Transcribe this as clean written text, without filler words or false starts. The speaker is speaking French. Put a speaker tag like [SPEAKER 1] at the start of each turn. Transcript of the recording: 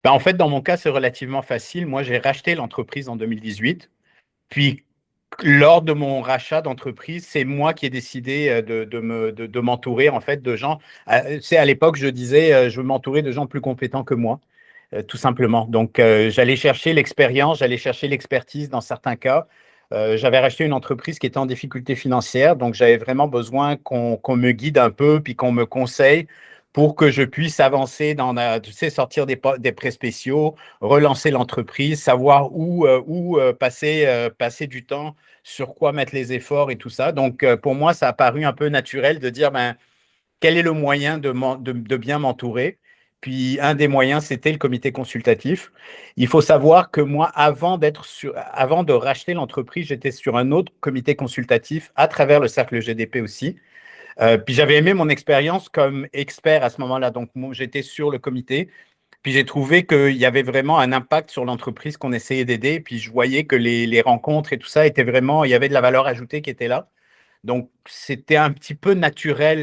[SPEAKER 1] Bah, en fait, dans mon cas, c'est relativement facile. Moi, j'ai racheté l'entreprise en 2018. Puis, lors de mon rachat d'entreprise, c'est moi qui ai décidé de m'entourer en fait de gens. C'est à l'époque, je disais, je veux m'entourer de gens plus compétents que moi, tout simplement. Donc, j'allais chercher l'expérience, j'allais chercher l'expertise dans certains cas. J'avais racheté une entreprise qui était en difficulté financière, donc j'avais vraiment besoin qu'on me guide un peu, puis qu'on me conseille pour que je puisse avancer tu sais, sortir des prêts spéciaux, relancer l'entreprise, savoir où passer du temps, sur quoi mettre les efforts et tout ça. Donc, pour moi, ça a paru un peu naturel de dire, ben, quel est le moyen de bien m'entourer? Puis un des moyens, c'était le comité consultatif. Il faut savoir que moi, avant de racheter l'entreprise, j'étais sur un autre comité consultatif à travers le cercle GDP aussi. Puis j'avais aimé mon expérience comme expert à ce moment-là. Donc moi, j'étais sur le comité. Puis j'ai trouvé qu'il y avait vraiment un impact sur l'entreprise qu'on essayait d'aider. Puis je voyais que les rencontres et tout ça étaient vraiment, il y avait de la valeur ajoutée qui était là. Donc c'était un petit peu naturel